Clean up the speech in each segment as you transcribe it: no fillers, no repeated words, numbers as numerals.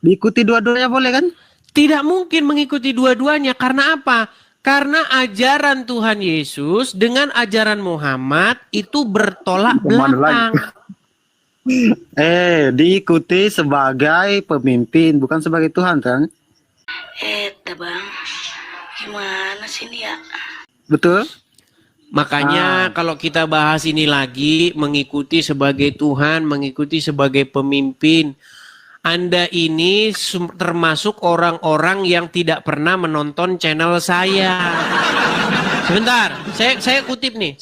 Diikuti dua-duanya boleh kan? Tidak mungkin mengikuti dua-duanya. Karena apa? Karena ajaran Tuhan Yesus dengan ajaran Muhammad itu bertolak Kemana lagi? belakang. Diikuti sebagai pemimpin, bukan sebagai Tuhan kan? Bang, gimana sih ini ya? Betul? Makanya kalau kita bahas ini lagi, mengikuti sebagai Tuhan, mengikuti sebagai pemimpin. Anda ini termasuk orang-orang yang tidak pernah menonton channel saya. Sebentar, saya kutip nih.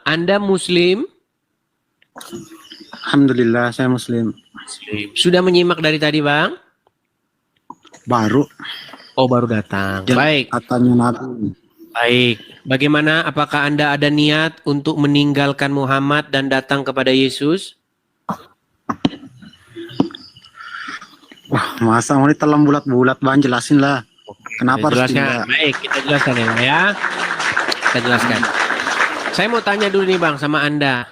Anda Muslim? Alhamdulillah saya Muslim. Sudah menyimak dari tadi, Bang? Baru. Oh, baru datang. Baik. Katanya Nabi. Baik. Bagaimana? Apakah Anda ada niat untuk meninggalkan Muhammad dan datang kepada Yesus? Wah, masa mau ditelan bulat-bulat, Bang, jelasin lah. Kenapa harus jelaskan? Baik, kita jelaskan ya. Kita jelaskan. Saya mau tanya dulu nih, Bang, sama Anda.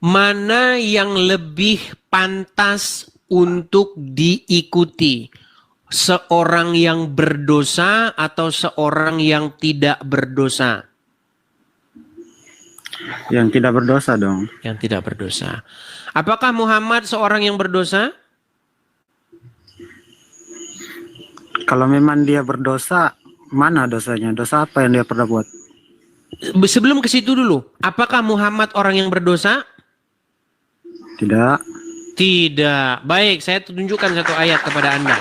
Mana yang lebih pantas untuk diikuti? Seorang yang berdosa atau seorang yang tidak berdosa? Yang tidak berdosa dong. Yang tidak berdosa. Apakah Muhammad seorang yang berdosa? Kalau memang dia berdosa, mana dosanya? Dosa apa yang dia pernah buat? Sebelum ke situ dulu, apakah Muhammad orang yang berdosa? Tidak. Tidak. Baik, saya tunjukkan satu ayat kepada Anda.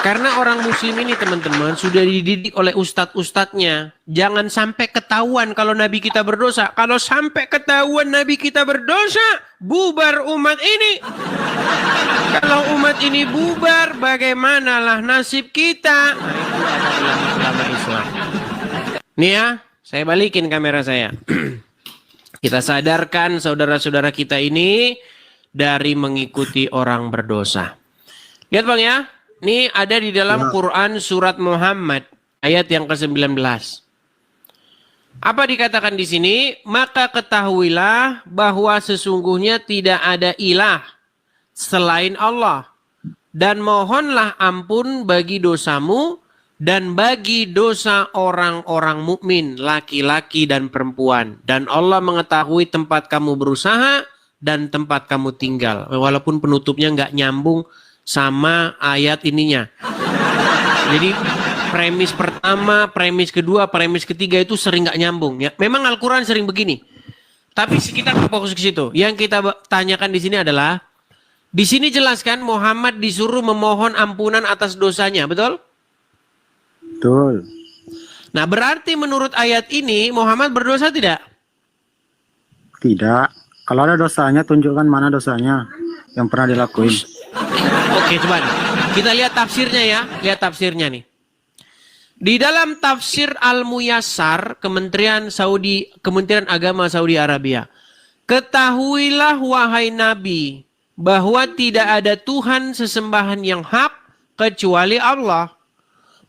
Karena orang muslim ini teman-teman sudah dididik oleh ustadz-ustadznya. Jangan sampai ketahuan kalau Nabi kita berdosa. Kalau sampai ketahuan Nabi kita berdosa, bubar umat ini. Kalau umat ini bubar, bagaimanalah nasib kita? Nah, itu adalah ulama Islam. Nih ya, saya balikin kamera saya. Kita sadarkan saudara-saudara kita ini dari mengikuti orang berdosa. Lihat Bang ya. Ini ada di dalam Quran surat Muhammad ayat yang ke-19. Apa dikatakan di sini? Maka ketahuilah bahwa sesungguhnya tidak ada ilah selain Allah. Dan mohonlah ampun bagi dosamu dan bagi dosa orang-orang mukmin, laki-laki dan perempuan. Dan Allah mengetahui tempat kamu berusaha dan tempat kamu tinggal. Walaupun penutupnya nggak nyambung sama ayat ininya. Jadi premis pertama, premis kedua, premis ketiga itu sering nggak nyambung ya. Memang Al-Quran sering begini. Tapi kita fokus ke situ. Yang kita tanyakan di sini adalah, di sini jelaskan Muhammad disuruh memohon ampunan atas dosanya, betul? Betul. Nah berarti menurut ayat ini Muhammad berdosa tidak? Tidak. Kalau ada dosanya, tunjukkan mana dosanya yang pernah dilakuin. Oke, coba kita lihat tafsirnya ya. Lihat tafsirnya nih. Di dalam tafsir Al-Muyassar, Kementerian Agama Saudi Arabia. Ketahuilah wahai Nabi, bahwa tidak ada Tuhan sesembahan yang hak kecuali Allah.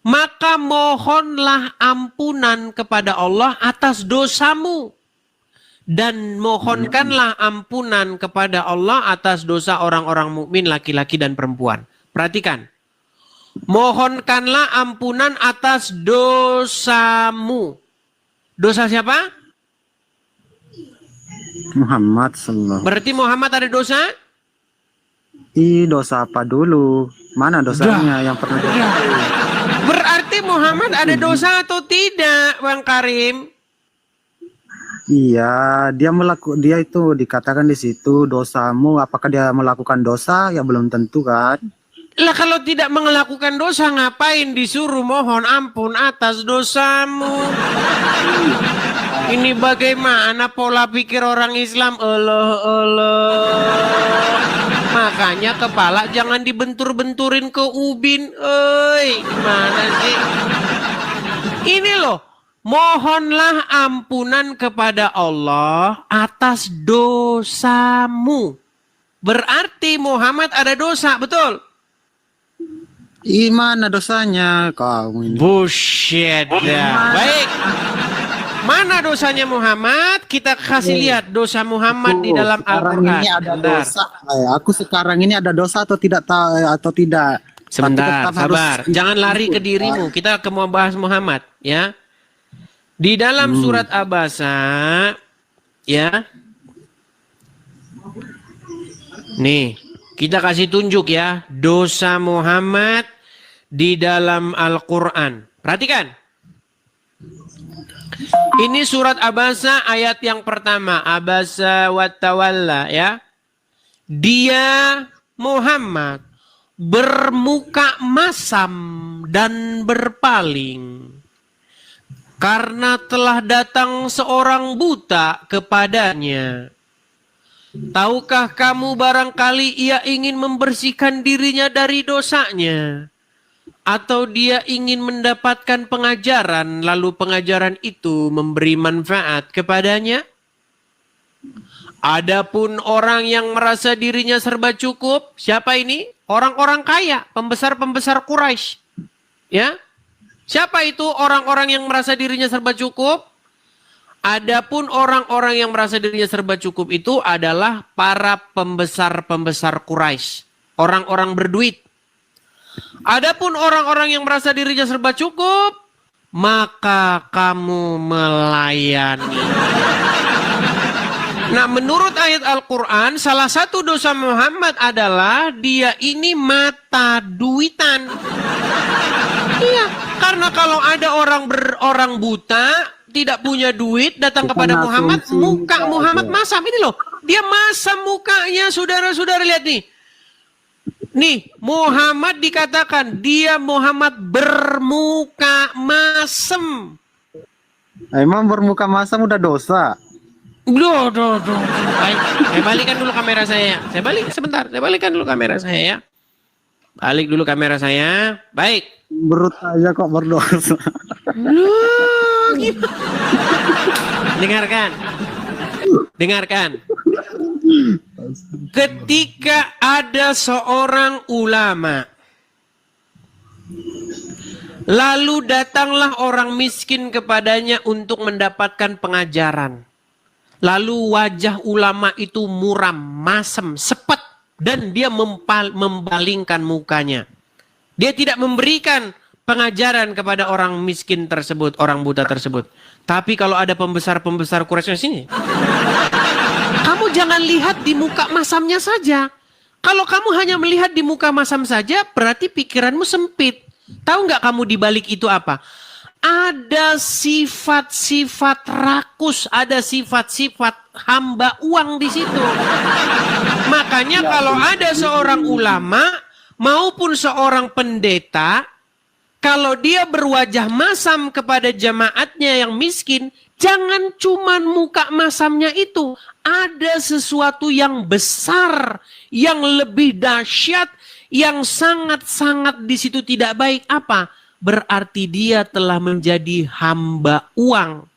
Maka mohonlah ampunan kepada Allah atas dosamu. Dan mohonkanlah ampunan kepada Allah atas dosa orang-orang mukmin laki-laki dan perempuan. Perhatikan. Mohonkanlah ampunan atas dosamu. Dosa siapa? Muhammad sallallahu. Berarti Muhammad ada dosa? Dosa apa dulu? Mana dosanya yang pernah dilakuin? Berarti Muhammad ada dosa atau tidak, Bang Karim? Iya, dia itu dikatakan di situ dosamu. Apakah dia melakukan dosa? Ya belum tentu kan. Lah kalau tidak melakukan dosa ngapain disuruh mohon ampun atas dosamu? Ini bagaimana pola pikir orang Islam? Makanya kepala jangan dibentur-benturin ke ubin. Gimana sih? Ini loh. Mohonlah ampunan kepada Allah atas dosamu. Berarti Muhammad ada dosa, betul? Gimana dosanya kamu ini? Bullshit dah. Baik. Mana dosanya Muhammad? Kita kasih lihat dosa Muhammad di dalam Sekarang Al-Quran. ini ada Sebentar. dosa. Aku sekarang ini ada dosa atau tidak tahu atau tidak? Tapi Sebentar, tetap harus sabar. Jangan lari ke dirimu. Kita mau bahas Muhammad, ya. Di dalam surat Abasa, ya. Nih, kita kasih tunjuk ya dosa Muhammad di dalam Al-Quran. Perhatikan. Ini surat Abasa ayat yang pertama. Abasa wa tawalla, ya. Dia Muhammad bermuka masam dan berpaling karena telah datang seorang buta kepadanya. Tahukah kamu barangkali ia ingin membersihkan dirinya dari dosanya? Atau dia ingin mendapatkan pengajaran, lalu pengajaran itu memberi manfaat kepadanya? Adapun orang yang merasa dirinya serba cukup, siapa ini? Orang-orang kaya, pembesar-pembesar Quraisy. Ya? Siapa itu orang-orang yang merasa dirinya serba cukup? Adapun orang-orang yang merasa dirinya serba cukup itu adalah para pembesar-pembesar Quraisy, orang-orang berduit. Adapun orang-orang yang merasa dirinya serba cukup, maka kamu melayani. Nah, menurut ayat Al-Quran, salah satu dosa Muhammad adalah dia ini mata duitan. Iya, karena kalau ada orang buta, tidak punya duit, datang Bukan kepada Muhammad, asumsi, muka Muhammad ya. masam. Ini loh, dia masam mukanya, saudara-saudara lihat nih. Nih, Muhammad dikatakan, dia Muhammad bermuka masam. Emang bermuka masam udah dosa? Duh. Baik, saya balikan dulu kamera saya. Saya balikan dulu kamera saya ya. Balik dulu kamera saya. Baik. Berut aja kok berdosa. Loh, gimana? Dengarkan. Ketika ada seorang ulama, lalu datanglah orang miskin kepadanya untuk mendapatkan pengajaran. Lalu wajah ulama itu muram, masem, sepet, dan dia membalingkan mukanya. Dia tidak memberikan pengajaran kepada orang miskin tersebut, orang buta tersebut. Tapi kalau ada pembesar-pembesar Quraisy di sini, kamu jangan lihat di muka masamnya saja. Kalau kamu hanya melihat di muka masam saja, berarti pikiranmu sempit. Tahu nggak kamu di balik itu apa? Ada sifat-sifat rakus, ada sifat-sifat hamba uang di situ. Makanya kalau ada seorang ulama maupun seorang pendeta, kalau dia berwajah masam kepada jamaatnya yang miskin, jangan cuman muka masamnya itu. Ada sesuatu yang besar, yang lebih dahsyat, yang sangat-sangat di situ tidak baik. Apa? Berarti dia telah menjadi hamba uang.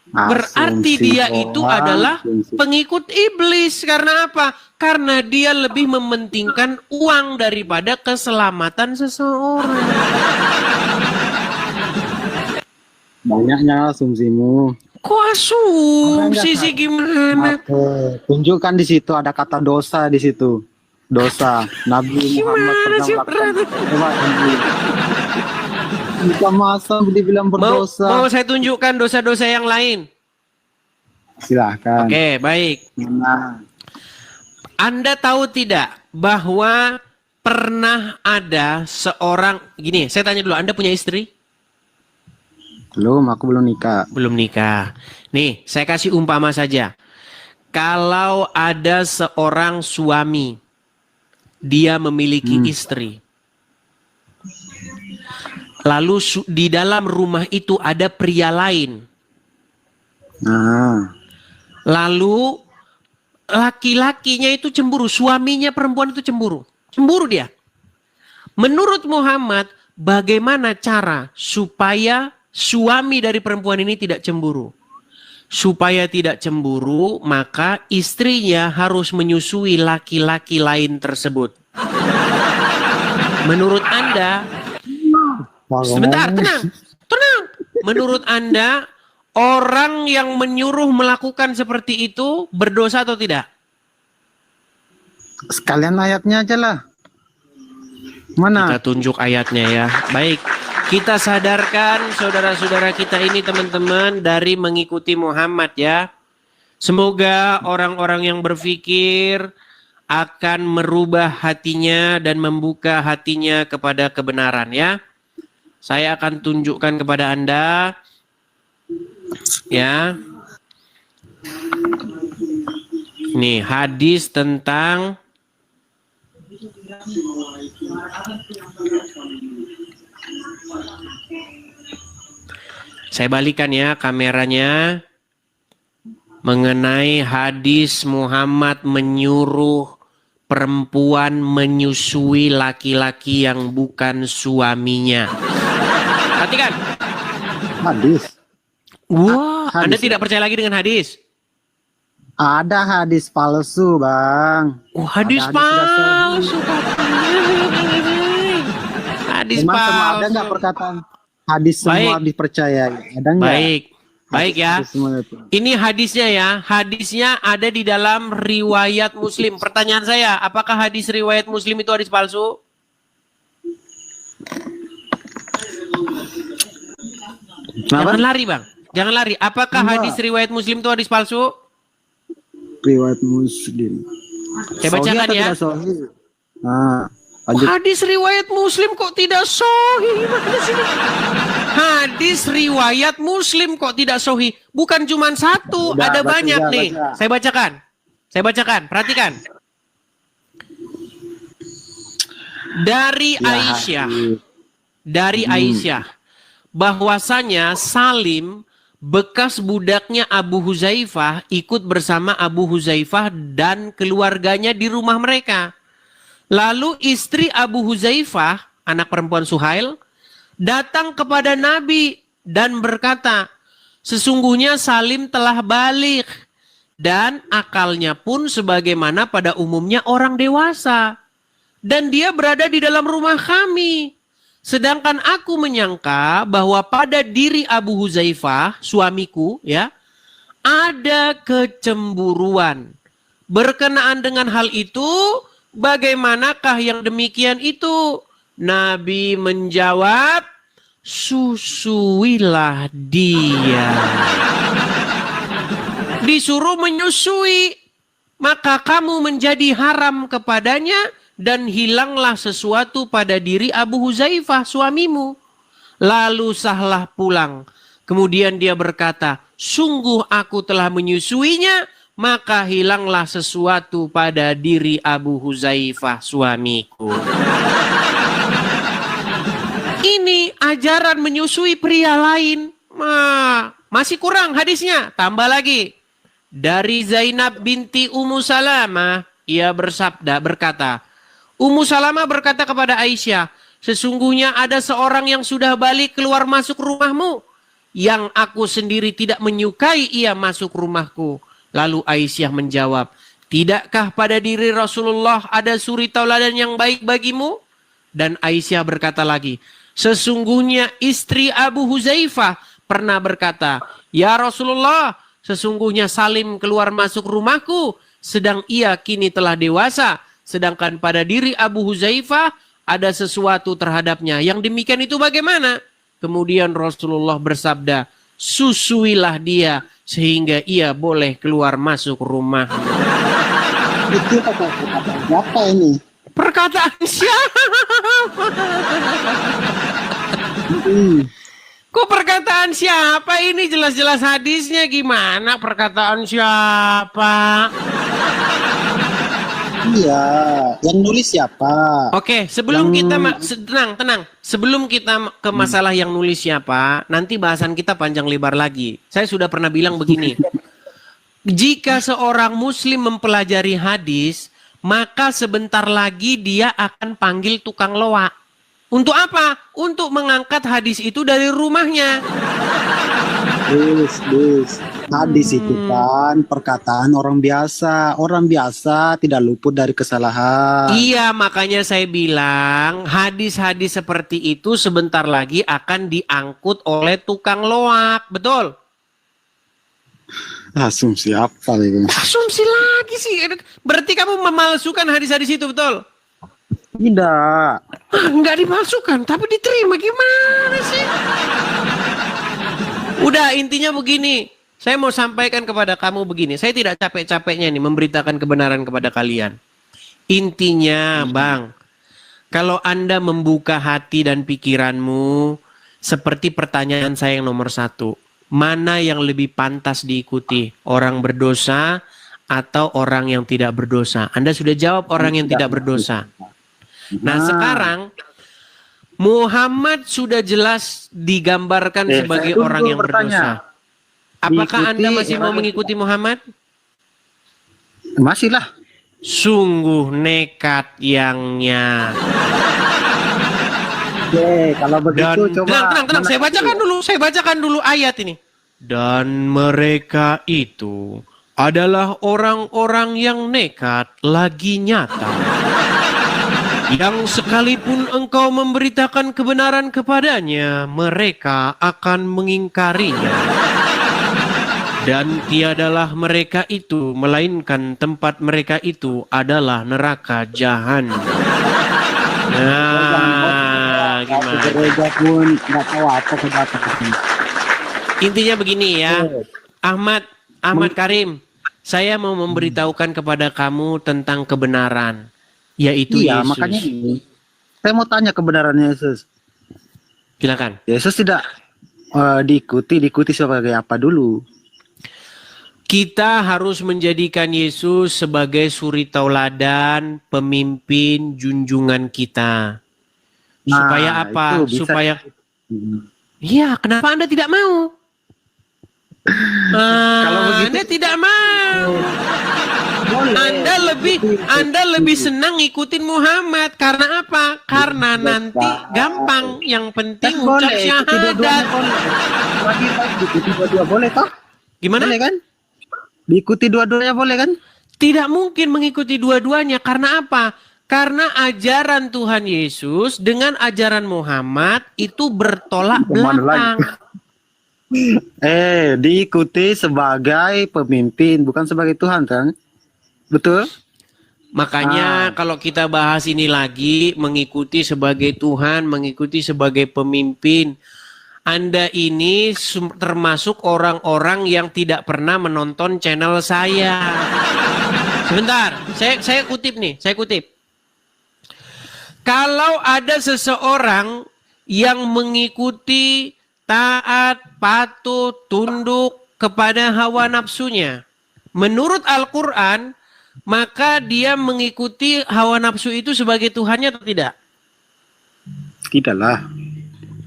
Berarti dia itu adalah pengikut iblis. Karena apa? Karena dia lebih mementingkan uang daripada keselamatan seseorang. Banyaknya asumsimu. Kok asumsi sih gimana? Oke, tunjukkan di situ ada kata dosa di situ. Dosa. Nabi Muhammad Gimana sih, pernah Bukan masa dibilang berdosa. Mau saya tunjukkan dosa-dosa yang lain? Silahkan. Oke, baik. Nah, Anda tahu tidak bahwa pernah ada seorang, gini, saya tanya dulu, Anda punya istri? aku belum nikah. Belum nikah. Nih, saya kasih umpama saja. Kalau ada seorang suami, dia memiliki istri. Lalu di dalam rumah itu ada pria lain. Nah, Lalu laki-lakinya itu cemburu, suaminya perempuan itu cemburu. Cemburu dia. Menurut Muhammad, bagaimana cara supaya suami dari perempuan ini tidak cemburu? Supaya tidak cemburu, maka istrinya harus menyusui laki-laki lain tersebut. Menurut Anda, sebentar, tenang. Menurut Anda, orang yang menyuruh melakukan seperti itu berdosa atau tidak? Sekalian ayatnya aja lah. Mana? Kita tunjuk ayatnya ya. Baik, kita sadarkan saudara-saudara kita ini teman-teman dari mengikuti Muhammad ya. Semoga orang-orang yang berpikir akan merubah hatinya dan membuka hatinya kepada kebenaran ya. Saya akan tunjukkan kepada Anda ya. Nih hadis tentang saya balikan ya kameranya mengenai hadis Muhammad menyuruh perempuan menyusui laki-laki yang bukan suaminya. Perhatikan. Hadis. Wah, Hadis. Anda tidak percaya lagi dengan hadis? Ada hadis palsu, Bang. Oh, hadis Ada hadis palsu. Hadis Memang semua ada palsu. nggak perkataan hadis semua Baik. dipercayai? Ada nggak? Baik. Baik ya. Hadis semua itu. Ini hadisnya ya. Hadisnya ada di dalam riwayat Muslim. Pertanyaan saya, apakah hadis riwayat Muslim itu hadis palsu? Kenapa? Jangan lari, Bang. Jangan lari. Apakah Enggak. hadis riwayat Muslim itu hadis palsu? Riwayat Muslim. Saya bacakan Sahih atau ya. tidak sahih? Nah, lanjut. Hadis riwayat Muslim kok tidak sahih? Gimana sih? Hadis riwayat Muslim kok tidak sahih? Bukan cuma satu, Udah, ada baca, banyak baca. nih. Saya bacakan. Saya bacakan, perhatikan. Dari Ya, Aisyah. hadis. Dari Aisyah. Bahwasanya Salim bekas budaknya Abu Huzaifah ikut bersama Abu Huzaifah dan keluarganya di rumah mereka. Lalu istri Abu Huzaifah, anak perempuan Suhail, datang kepada Nabi dan berkata, sesungguhnya Salim telah balik dan akalnya pun sebagaimana pada umumnya orang dewasa. Dan dia berada di dalam rumah kami. Sedangkan aku menyangka bahwa pada diri Abu Huzaifah, suamiku, ya, ada kecemburuan. Berkenaan dengan hal itu, bagaimanakah yang demikian itu? Nabi menjawab, susuilah dia. Disuruh menyusui, maka kamu menjadi haram kepadanya dan hilanglah sesuatu pada diri Abu Huzaifah suamimu. Lalu sahlah pulang. Kemudian dia berkata, sungguh aku telah menyusuinya, maka hilanglah sesuatu pada diri Abu Huzaifah suamiku. Ini ajaran menyusui pria lain. Masih kurang hadisnya. Tambah lagi. Dari Zainab binti Ummu Salamah, ia berkata, Ummu Salamah berkata kepada Aisyah, sesungguhnya ada seorang yang sudah balik keluar masuk rumahmu, yang aku sendiri tidak menyukai ia masuk rumahku. Lalu Aisyah menjawab, tidakkah pada diri Rasulullah ada suri tauladan yang baik bagimu? Dan Aisyah berkata lagi, sesungguhnya istri Abu Huzaifah pernah berkata, ya Rasulullah, sesungguhnya Salim keluar masuk rumahku, sedang ia kini telah dewasa. Sedangkan pada diri Abu Huzaifah ada sesuatu terhadapnya. Yang demikian itu bagaimana? Kemudian Rasulullah bersabda, susuilah dia sehingga ia boleh keluar masuk rumah. Itu perkataan siapa ini? Perkataan siapa? Kok perkataan siapa ini? Jelas-jelas hadisnya gimana? Perkataan siapa? Iya, yang nulis siapa? Oke, sebelum kita tenang. Sebelum kita ke masalah yang nulis siapa, nanti bahasan kita panjang lebar lagi. Saya sudah pernah bilang begini. Jika seorang muslim mempelajari hadis, maka sebentar lagi dia akan panggil tukang loak. Untuk apa? Untuk mengangkat hadis itu dari rumahnya. Bis. Hadis itu kan perkataan orang biasa. Orang biasa tidak luput dari kesalahan. Iya, makanya saya bilang hadis-hadis seperti itu sebentar lagi akan diangkut oleh tukang loak. Betul? Asumsi apa itu? Asumsi lagi sih. Berarti kamu memalsukan hadis-hadis itu, betul? Tidak. Nggak dimalsukan, tapi diterima. Gimana sih? Udah, intinya begini. Saya mau sampaikan kepada kamu begini. Saya tidak capek-capeknya nih memberitakan kebenaran kepada kalian. Intinya, Bang, kalau Anda membuka hati dan pikiranmu, seperti pertanyaan saya yang nomor 1. Mana yang lebih pantas diikuti? Orang berdosa atau orang yang tidak berdosa? Anda sudah jawab orang yang tidak berdosa. Nah, sekarang Muhammad sudah jelas digambarkan sebagai orang yang berdosa. Apakah Anda masih mau mengikuti Muhammad? Masih lah. Sungguh nekat yangnya. Oke, kalau begitu coba. Tenang, saya bacakan dulu ayat ini. Dan mereka itu adalah orang-orang yang nekat lagi nyata. Yang sekalipun engkau memberitakan kebenaran kepadanya, mereka akan mengingkarinya. Dan tiadalah mereka itu, melainkan tempat mereka itu adalah neraka jahanam. Nah, gimana? Gereja pun nggak tahu apa kedatangan. Intinya begini ya, Ahmad Karim, saya mau memberitahukan kepada kamu tentang kebenaran, yaitu Iya, Yesus. makanya ini. Saya mau tanya kebenaran Yesus. Silakan. Yesus tidak diikuti sebagai apa dulu? Kita harus menjadikan Yesus sebagai suri tauladan, pemimpin junjungan kita. Supaya apa? Itu bisa. Supaya iya, kenapa Anda tidak mau? Kalau begitu, Anda tidak mau. Anda lebih senang ngikutin Muhammad karena apa? Karena nanti gampang. Yang penting ucap syahadat. Diikuti dua-dua boleh toh? Gimana? Boleh kan? Diikuti dua-duanya boleh kan? Tidak mungkin mengikuti dua-duanya. Karena apa? Karena ajaran Tuhan Yesus dengan ajaran Muhammad itu bertolak belakang. Diikuti sebagai pemimpin, bukan sebagai Tuhan kan? Betul? Makanya kalau kita bahas ini lagi, mengikuti sebagai Tuhan, mengikuti sebagai pemimpin. Anda ini termasuk orang-orang yang tidak pernah menonton channel saya. Sebentar, saya kutip nih, saya kutip. Kalau ada seseorang yang mengikuti taat, patuh, tunduk kepada hawa nafsunya, menurut Al-Quran, maka dia mengikuti hawa nafsu itu sebagai Tuhannya atau tidak? Tidaklah.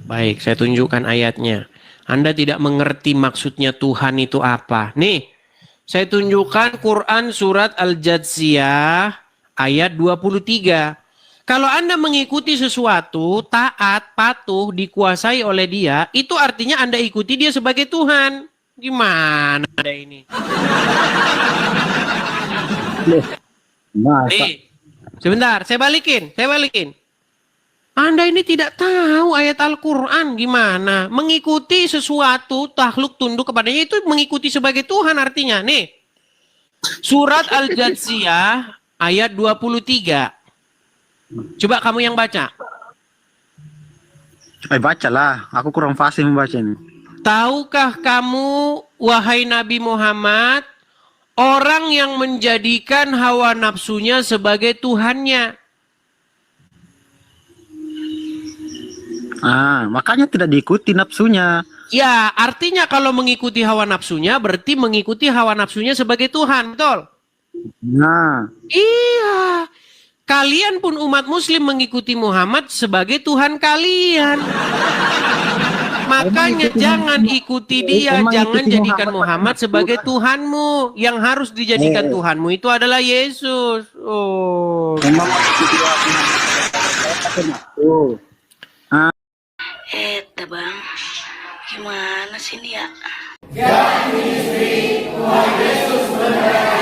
Baik, saya tunjukkan ayatnya. Anda tidak mengerti maksudnya Tuhan itu apa. Nih, saya tunjukkan Quran surat Al-Jathiyah ayat 23. Kalau Anda mengikuti sesuatu, taat, patuh, dikuasai oleh dia, itu artinya Anda ikuti dia sebagai Tuhan. Gimana ada ini? Nih, sebentar, saya balikin. Anda ini tidak tahu ayat Al-Quran gimana. Mengikuti sesuatu, takluk tunduk kepadanya itu mengikuti sebagai Tuhan artinya. Nih, surat Al-Jathiyah ayat 23. Coba kamu yang baca. Bacalah, aku kurang fasih membaca ini. Tahukah kamu, wahai Nabi Muhammad, orang yang menjadikan hawa nafsunya sebagai Tuhannya? Makanya tidak diikuti nafsunya. Ya, artinya kalau mengikuti hawa nafsunya berarti mengikuti hawa nafsunya sebagai Tuhan, betul? Nah, Iya. Kalian pun umat muslim mengikuti Muhammad sebagai Tuhan kalian. Makanya jangan ikuti dia, jangan jadikan Muhammad sebagai Tuhanmu. Yang harus dijadikan Tuhanmu itu adalah Yesus. Oh. Bang, Gimana sih ini ya? Tuhan Yesus memberkati.